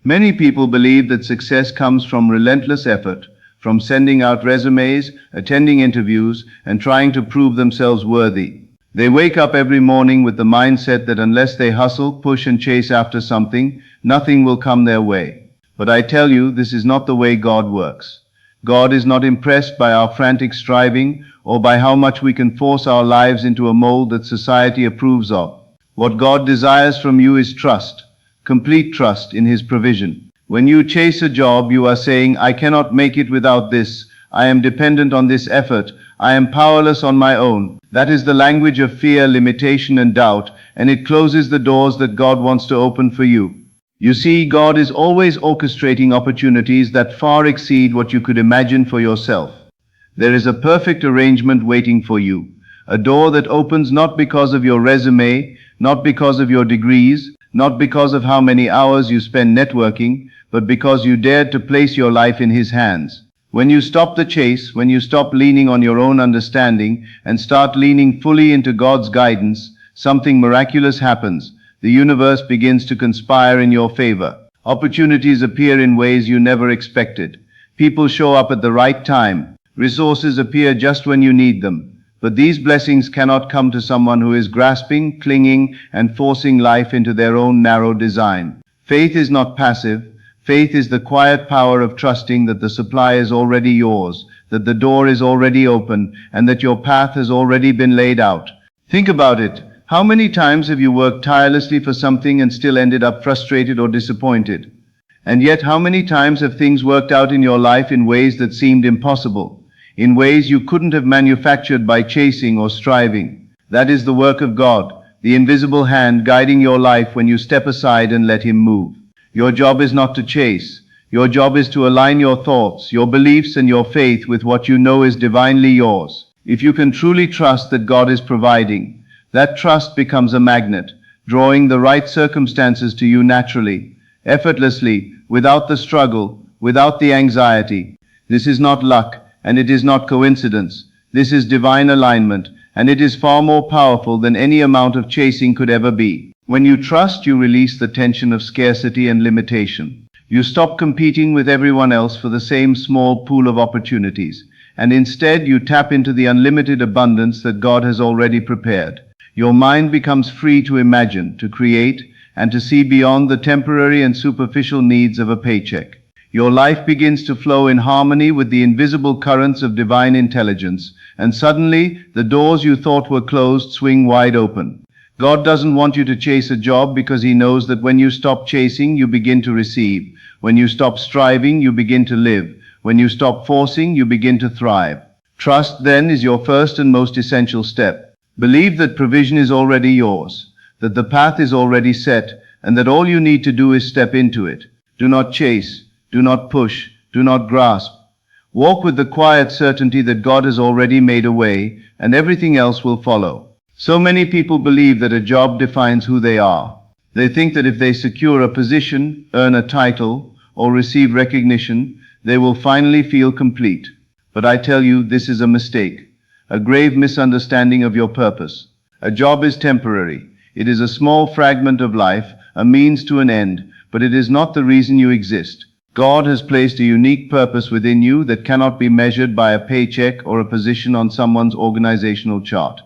Many people believe that success comes from relentless effort, from sending out resumes, attending interviews, and trying to prove themselves worthy. They wake up every morning with the mindset that unless they hustle, push, and chase after something, nothing will come their way. But I tell you, this is not the way God works. God is not impressed by our frantic striving or by how much we can force our lives into a mold that society approves of. What God desires from you is trust, complete trust in His provision. When you chase a job, you are saying, I cannot make it without this. I am dependent on this effort. I am powerless on my own. That is the language of fear, limitation, and doubt, and it closes the doors that God wants to open for you. You see, God is always orchestrating opportunities that far exceed what you could imagine for yourself. There is a perfect arrangement waiting for you. A door that opens not because of your resume, not because of your degrees, not because of how many hours you spend networking, but because you dared to place your life in His hands. When you stop the chase, when you stop leaning on your own understanding and start leaning fully into God's guidance, something miraculous happens. The universe begins to conspire in your favor. Opportunities appear in ways you never expected. People show up at the right time. Resources appear just when you need them. But these blessings cannot come to someone who is grasping, clinging, and forcing life into their own narrow design. Faith is not passive. Faith is the quiet power of trusting that the supply is already yours, that the door is already open, and that your path has already been laid out. Think about it. How many times have you worked tirelessly for something and still ended up frustrated or disappointed? And yet, how many times have things worked out in your life in ways that seemed impossible, in ways you couldn't have manufactured by chasing or striving? That is the work of God, the invisible hand guiding your life when you step aside and let Him move. Your job is not to chase. Your job is to align your thoughts, your beliefs, and your faith with what you know is divinely yours. If you can truly trust that God is providing, that trust becomes a magnet, drawing the right circumstances to you naturally, effortlessly, without the struggle, without the anxiety. This is not luck, and it is not coincidence. This is divine alignment, and it is far more powerful than any amount of chasing could ever be. When you trust, you release the tension of scarcity and limitation. You stop competing with everyone else for the same small pool of opportunities, and instead you tap into the unlimited abundance that God has already prepared. Your mind becomes free to imagine, to create, and to see beyond the temporary and superficial needs of a paycheck. Your life begins to flow in harmony with the invisible currents of divine intelligence, and suddenly the doors you thought were closed swing wide open. God doesn't want you to chase a job because He knows that when you stop chasing, you begin to receive. When you stop striving, you begin to live. When you stop forcing, you begin to thrive. Trust, then, is your first and most essential step. Believe that provision is already yours, that the path is already set, and that all you need to do is step into it. Do not chase, do not push, do not grasp. Walk with the quiet certainty that God has already made a way, and everything else will follow. So many people believe that a job defines who they are. They think that if they secure a position, earn a title, or receive recognition, they will finally feel complete. But I tell you, this is a mistake. A grave misunderstanding of your purpose. A job is temporary. It is a small fragment of life, a means to an end, but it is not the reason you exist. God has placed a unique purpose within you that cannot be measured by a paycheck or a position on someone's organizational chart.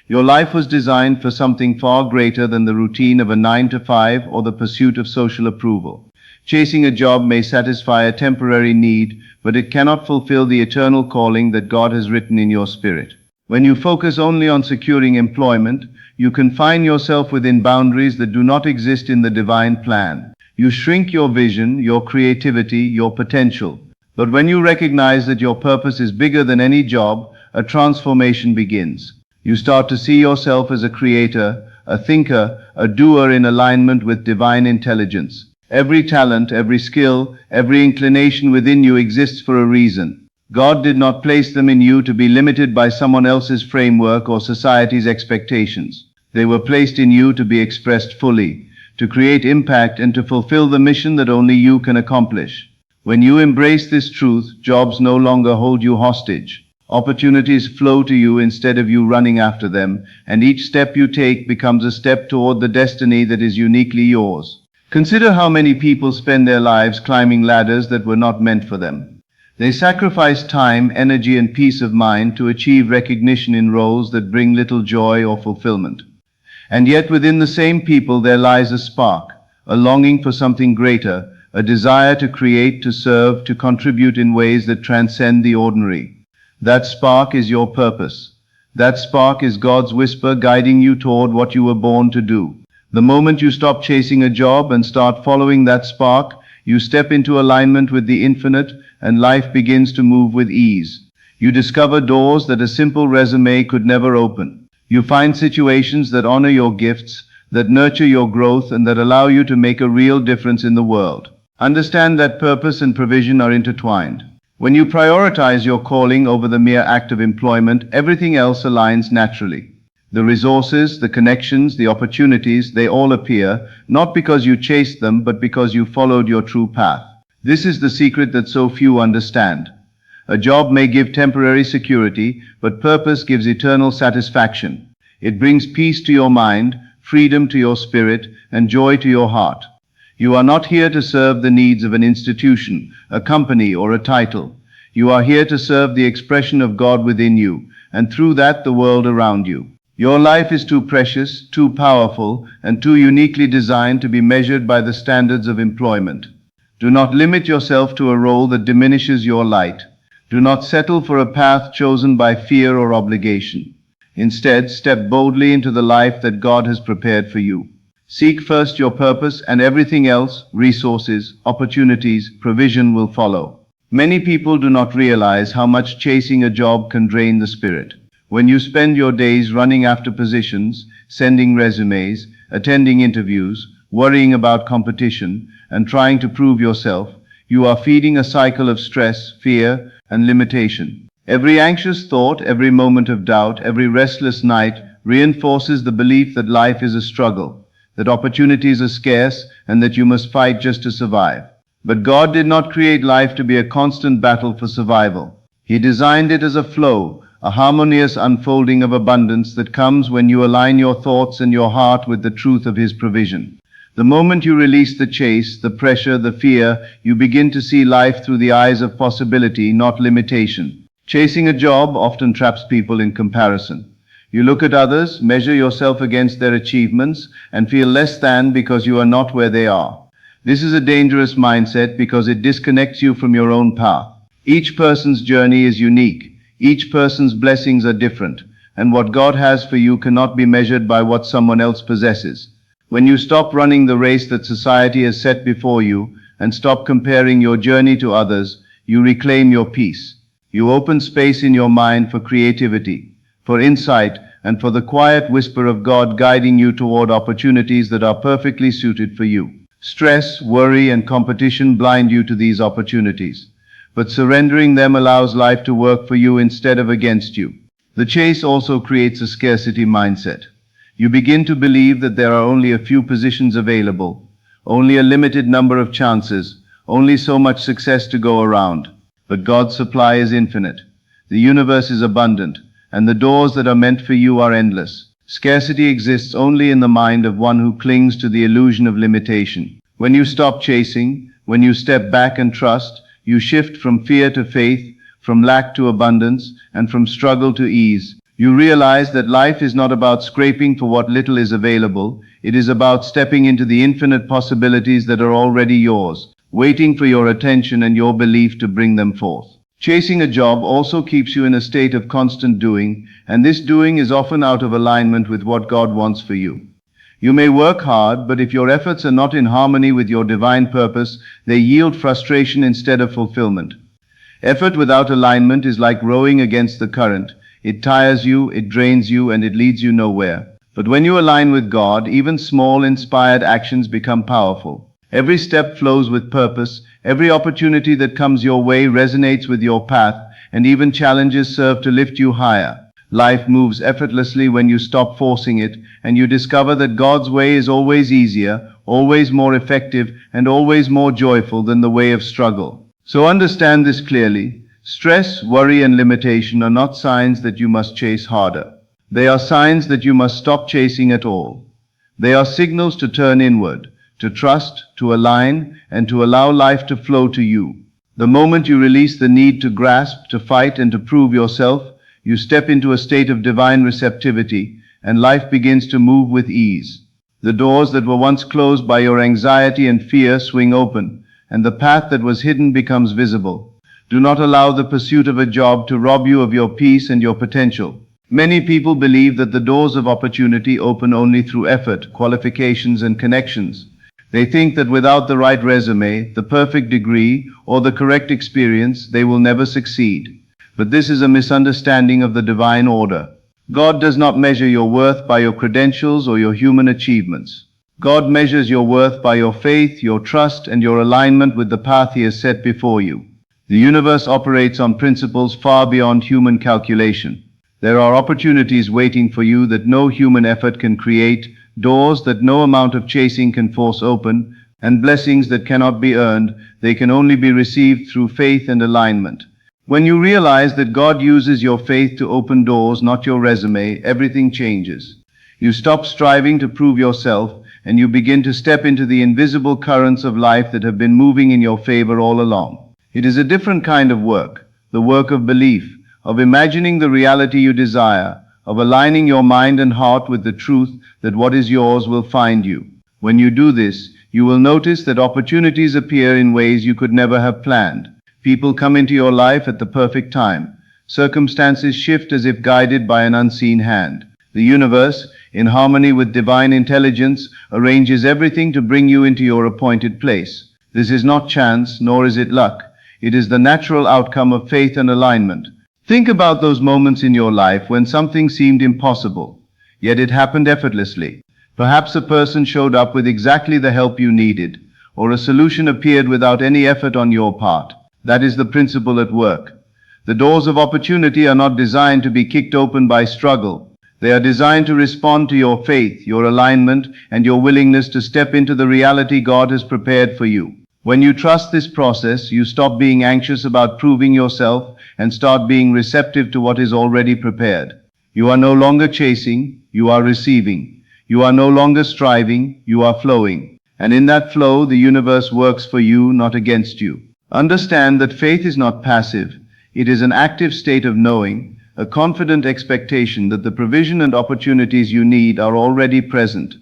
Your life was designed for something far greater than the routine of a 9 to 5 or the pursuit of social approval. Chasing a job may satisfy a temporary need, but it cannot fulfill the eternal calling that God has written in your spirit. When you focus only on securing employment, you confine yourself within boundaries that do not exist in the divine plan. You shrink your vision, your creativity, your potential. But when you recognize that your purpose is bigger than any job, a transformation begins. You start to see yourself as a creator, a thinker, a doer in alignment with divine intelligence. Every talent, every skill, every inclination within you exists for a reason. God did not place them in you to be limited by someone else's framework or society's expectations. They were placed in you to be expressed fully, to create impact and to fulfill the mission that only you can accomplish. When you embrace this truth, jobs no longer hold you hostage. Opportunities flow to you instead of you running after them, and each step you take becomes a step toward the destiny that is uniquely yours. Consider how many people spend their lives climbing ladders that were not meant for them. They sacrifice time, energy, and peace of mind to achieve recognition in roles that bring little joy or fulfillment. And yet within the same people there lies a spark, a longing for something greater, a desire to create, to serve, to contribute in ways that transcend the ordinary. That spark is your purpose. That spark is God's whisper guiding you toward what you were born to do. The moment you stop chasing a job and start following that spark, you step into alignment with the infinite and life begins to move with ease. You discover doors that a simple resume could never open. You find situations that honor your gifts, that nurture your growth, and that allow you to make a real difference in the world. Understand that purpose and provision are intertwined. When you prioritize your calling over the mere act of employment, everything else aligns naturally. The resources, the connections, the opportunities, they all appear, not because you chased them, but because you followed your true path. This is the secret that so few understand. A job may give temporary security, but purpose gives eternal satisfaction. It brings peace to your mind, freedom to your spirit, and joy to your heart. You are not here to serve the needs of an institution, a company, or a title. You are here to serve the expression of God within you, and through that the world around you. Your life is too precious, too powerful, and too uniquely designed to be measured by the standards of employment. Do not limit yourself to a role that diminishes your light. Do not settle for a path chosen by fear or obligation. Instead, step boldly into the life that God has prepared for you. Seek first your purpose, and everything else, resources, opportunities, provision will follow. Many people do not realize how much chasing a job can drain the spirit. When you spend your days running after positions, sending resumes, attending interviews, worrying about competition, and trying to prove yourself, you are feeding a cycle of stress, fear, and limitation. Every anxious thought, every moment of doubt, every restless night reinforces the belief that life is a struggle, that opportunities are scarce, and that you must fight just to survive. But God did not create life to be a constant battle for survival. He designed it as a flow, a harmonious unfolding of abundance that comes when you align your thoughts and your heart with the truth of His provision. The moment you release the chase, the pressure, the fear, you begin to see life through the eyes of possibility, not limitation. Chasing a job often traps people in comparison. You look at others, measure yourself against their achievements, and feel less than because you are not where they are. This is a dangerous mindset because it disconnects you from your own path. Each person's journey is unique. Each person's blessings are different, and what God has for you cannot be measured by what someone else possesses. When you stop running the race that society has set before you and stop comparing your journey to others, you reclaim your peace. You open space in your mind for creativity, for insight, and for the quiet whisper of God guiding you toward opportunities that are perfectly suited for you. Stress, worry, and competition blind you to these opportunities, but surrendering them allows life to work for you instead of against you. The chase also creates a scarcity mindset. You begin to believe that there are only a few positions available, only a limited number of chances, only so much success to go around. But God's supply is infinite. The universe is abundant, and the doors that are meant for you are endless. Scarcity exists only in the mind of one who clings to the illusion of limitation. When you stop chasing, when you step back and trust, you shift from fear to faith, from lack to abundance, and from struggle to ease. You realize that life is not about scraping for what little is available. It is about stepping into the infinite possibilities that are already yours, waiting for your attention and your belief to bring them forth. Chasing a job also keeps you in a state of constant doing, and this doing is often out of alignment with what God wants for you. You may work hard, but if your efforts are not in harmony with your divine purpose, they yield frustration instead of fulfillment. Effort without alignment is like rowing against the current. It tires you, it drains you, and it leads you nowhere. But when you align with God, even small, inspired actions become powerful. Every step flows with purpose. Every opportunity that comes your way resonates with your path, and even challenges serve to lift you higher. Life moves effortlessly when you stop forcing it, and you discover that God's way is always easier, always more effective, and always more joyful than the way of struggle. So understand this clearly. Stress, worry, and limitation are not signs that you must chase harder. They are signs that you must stop chasing at all. They are signals to turn inward, to trust, to align, and to allow life to flow to you. The moment you release the need to grasp, to fight, and to prove yourself, you step into a state of divine receptivity, and life begins to move with ease. The doors that were once closed by your anxiety and fear swing open, and the path that was hidden becomes visible. Do not allow the pursuit of a job to rob you of your peace and your potential. Many people believe that the doors of opportunity open only through effort, qualifications, and connections. They think that without the right resume, the perfect degree, or the correct experience, they will never succeed. But this is a misunderstanding of the divine order. God does not measure your worth by your credentials or your human achievements. God measures your worth by your faith, your trust, and your alignment with the path He has set before you. The universe operates on principles far beyond human calculation. There are opportunities waiting for you that no human effort can create, doors that no amount of chasing can force open, and blessings that cannot be earned. They can only be received through faith and alignment. When you realize that God uses your faith to open doors, not your resume, everything changes. You stop striving to prove yourself, and you begin to step into the invisible currents of life that have been moving in your favor all along. It is a different kind of work, the work of belief, of imagining the reality you desire, of aligning your mind and heart with the truth that what is yours will find you. When you do this, you will notice that opportunities appear in ways you could never have planned. People come into your life at the perfect time. Circumstances shift as if guided by an unseen hand. The universe, in harmony with divine intelligence, arranges everything to bring you into your appointed place. This is not chance, nor is it luck. It is the natural outcome of faith and alignment. Think about those moments in your life when something seemed impossible, yet it happened effortlessly. Perhaps a person showed up with exactly the help you needed, or a solution appeared without any effort on your part. That is the principle at work. The doors of opportunity are not designed to be kicked open by struggle. They are designed to respond to your faith, your alignment, and your willingness to step into the reality God has prepared for you. When you trust this process, you stop being anxious about proving yourself and start being receptive to what is already prepared. You are no longer chasing, you are receiving. You are no longer striving, you are flowing. And in that flow, the universe works for you, not against you. Understand that faith is not passive. It is an active state of knowing, a confident expectation that the provision and opportunities you need are already present.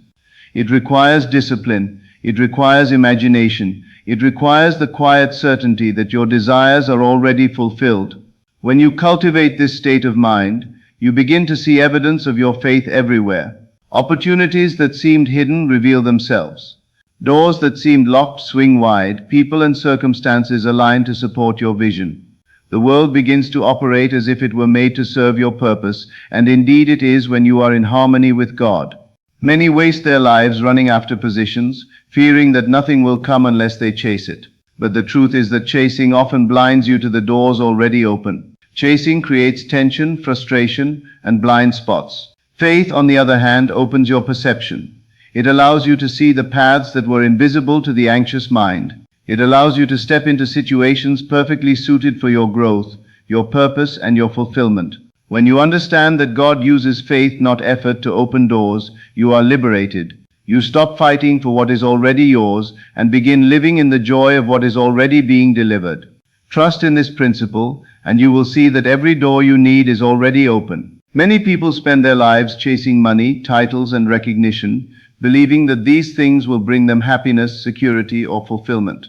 It requires discipline. It requires imagination. It requires the quiet certainty that your desires are already fulfilled. When you cultivate this state of mind, you begin to see evidence of your faith everywhere. Opportunities that seemed hidden reveal themselves. Doors that seemed locked swing wide, people and circumstances align to support your vision. The world begins to operate as if it were made to serve your purpose, and indeed it is when you are in harmony with God. Many waste their lives running after positions, fearing that nothing will come unless they chase it. But the truth is that chasing often blinds you to the doors already open. Chasing creates tension, frustration, and blind spots. Faith, on the other hand, opens your perception. It allows you to see the paths that were invisible to the anxious mind. It allows you to step into situations perfectly suited for your growth, your purpose, and your fulfillment. When you understand that God uses faith, not effort, to open doors, you are liberated. You stop fighting for what is already yours and begin living in the joy of what is already being delivered. Trust in this principle, and you will see that every door you need is already open. Many people spend their lives chasing money, titles, and recognition, believing that these things will bring them happiness, security, or fulfillment.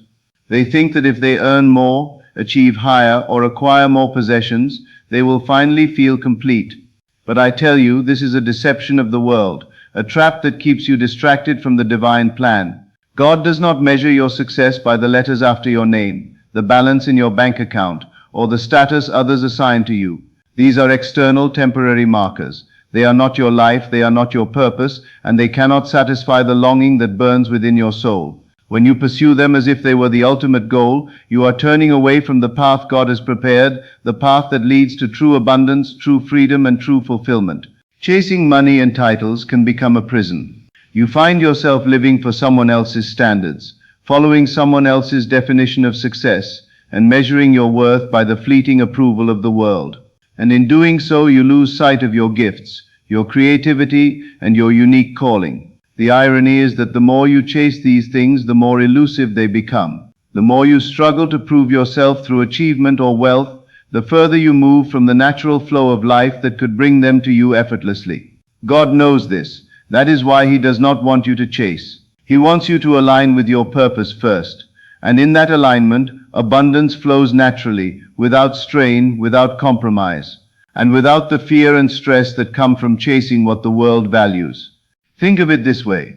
They think that if they earn more, achieve higher, or acquire more possessions, they will finally feel complete. But I tell you, this is a deception of the world, a trap that keeps you distracted from the divine plan. God does not measure your success by the letters after your name, the balance in your bank account, or the status others assign to you. These are external, temporary markers. They are not your life, they are not your purpose, and they cannot satisfy the longing that burns within your soul. When you pursue them as if they were the ultimate goal, you are turning away from the path God has prepared, the path that leads to true abundance, true freedom, and true fulfillment. Chasing money and titles can become a prison. You find yourself living for someone else's standards, following someone else's definition of success, and measuring your worth by the fleeting approval of the world. And in doing so, you lose sight of your gifts, your creativity, and your unique calling. The irony is that the more you chase these things, the more elusive they become. The more you struggle to prove yourself through achievement or wealth, the further you move from the natural flow of life that could bring them to you effortlessly. God knows this. That is why He does not want you to chase. He wants you to align with your purpose first. And in that alignment, abundance flows naturally, without strain, without compromise, and without the fear and stress that come from chasing what the world values. Think of it this way.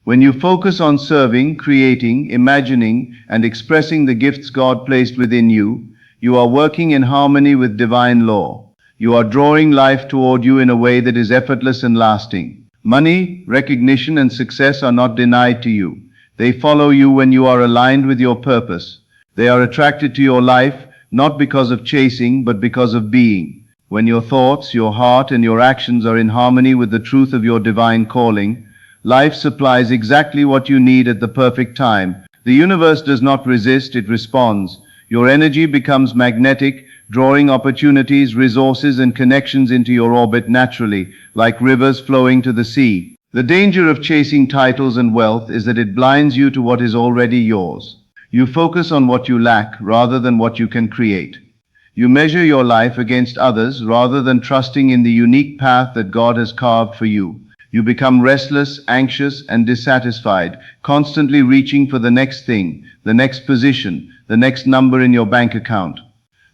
When you focus on serving, creating, imagining, and expressing the gifts God placed within you, you are working in harmony with divine law. You are drawing life toward you in a way that is effortless and lasting. Money, recognition, and success are not denied to you. They follow you when you are aligned with your purpose. They are attracted to your life, not because of chasing, but because of being. When your thoughts, your heart, and your actions are in harmony with the truth of your divine calling, life supplies exactly what you need at the perfect time. The universe does not resist, it responds. Your energy becomes magnetic, drawing opportunities, resources, and connections into your orbit naturally, like rivers flowing to the sea. The danger of chasing titles and wealth is that it blinds you to what is already yours. You focus on what you lack rather than what you can create. You measure your life against others rather than trusting in the unique path that God has carved for you. You become restless, anxious, and dissatisfied, constantly reaching for the next thing, the next position, the next number in your bank account.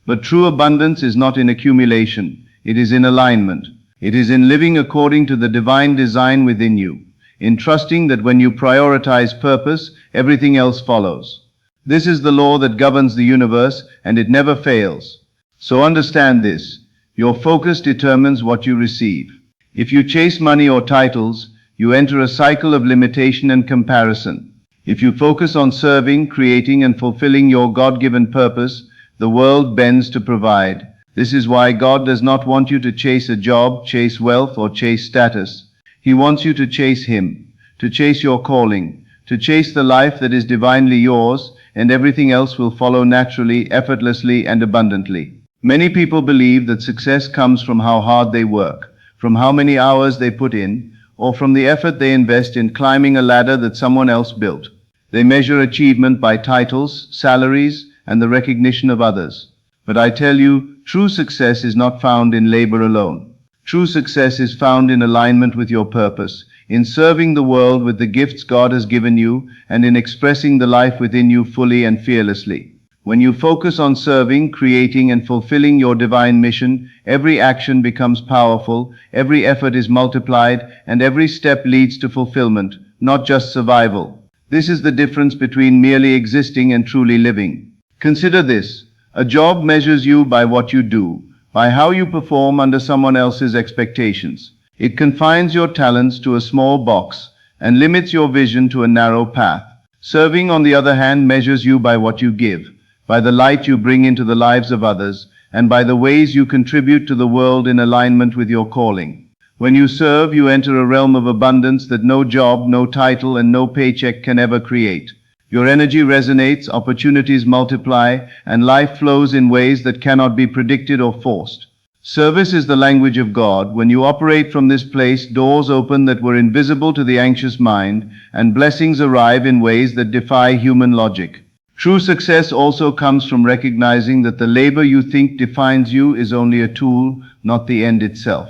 But true abundance is not in accumulation, it is in alignment. It is in living according to the divine design within you, in trusting that when you prioritize purpose, everything else follows. This is the law that governs the universe, and it never fails. So understand this. Your focus determines what you receive. If you chase money or titles, you enter a cycle of limitation and comparison. If you focus on serving, creating, and fulfilling your God-given purpose, the world bends to provide. This is why God does not want you to chase a job, chase wealth, or chase status. He wants you to chase Him, to chase your calling, to chase the life that is divinely yours, and everything else will follow naturally, effortlessly, and abundantly. Many people believe that success comes from how hard they work, from how many hours they put in, or from the effort they invest in climbing a ladder that someone else built. They measure achievement by titles, salaries, and the recognition of others. But I tell you, true success is not found in labor alone. True success is found in alignment with your purpose, in serving the world with the gifts God has given you, and in expressing the life within you fully and fearlessly. When you focus on serving, creating, and fulfilling your divine mission, every action becomes powerful, every effort is multiplied, and every step leads to fulfillment, not just survival. This is the difference between merely existing and truly living. Consider this. A job measures you by what you do, by how you perform under someone else's expectations. It confines your talents to a small box and limits your vision to a narrow path. Serving, on the other hand, measures you by what you give, by the light you bring into the lives of others, and by the ways you contribute to the world in alignment with your calling. When you serve, you enter a realm of abundance that no job, no title, and no paycheck can ever create. Your energy resonates, opportunities multiply, and life flows in ways that cannot be predicted or forced. Service is the language of God. When you operate from this place, doors open that were invisible to the anxious mind, and blessings arrive in ways that defy human logic. True success also comes from recognizing that the labor you think defines you is only a tool, not the end itself.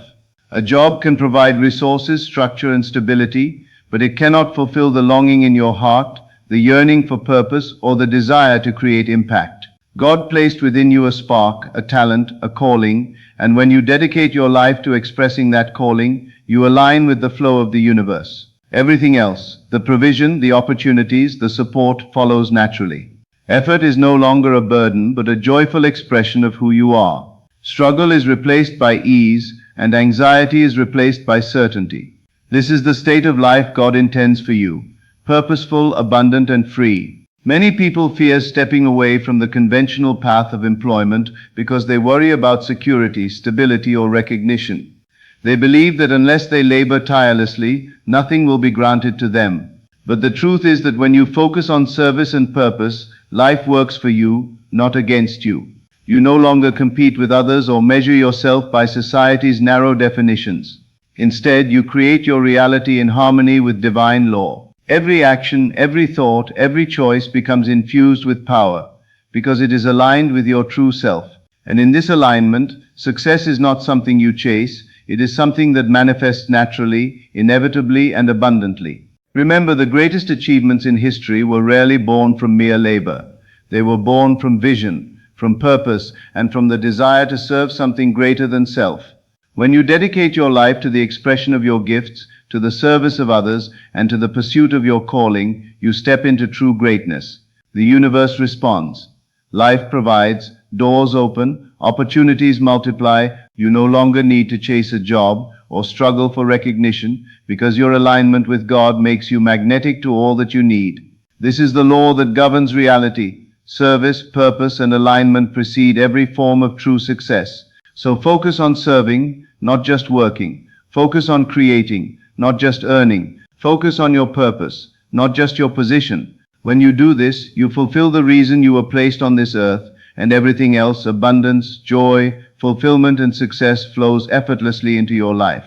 A job can provide resources, structure, and stability, but it cannot fulfill the longing in your heart, the yearning for purpose, or the desire to create impact. God placed within you a spark, a talent, a calling, and when you dedicate your life to expressing that calling, you align with the flow of the universe. Everything else, the provision, the opportunities, the support, follows naturally. Effort is no longer a burden, but a joyful expression of who you are. Struggle is replaced by ease, and anxiety is replaced by certainty. This is the state of life God intends for you. Purposeful, abundant, and free. Many people fear stepping away from the conventional path of employment because they worry about security, stability, or recognition. They believe that unless they labor tirelessly, nothing will be granted to them. But the truth is that when you focus on service and purpose, life works for you, not against you. You no longer compete with others or measure yourself by society's narrow definitions. Instead, you create your reality in harmony with divine law. Every action, every thought, every choice becomes infused with power because it is aligned with your true self. And in this alignment, success is not something you chase, it is something that manifests naturally, inevitably, and abundantly. Remember, the greatest achievements in history were rarely born from mere labor. They were born from vision, from purpose, and from the desire to serve something greater than self. When you dedicate your life to the expression of your gifts, to the service of others, and to the pursuit of your calling, you step into true greatness. The universe responds. Life provides, doors open, opportunities multiply. You no longer need to chase a job or struggle for recognition because your alignment with God makes you magnetic to all that you need. This is the law that governs reality. Service, purpose, and alignment precede every form of true success. So focus on serving, not just working. Focus on creating, not just earning. Focus on your purpose, not just your position. When you do this, you fulfill the reason you were placed on this earth, and everything else, abundance, joy, fulfillment, and success flows effortlessly into your life.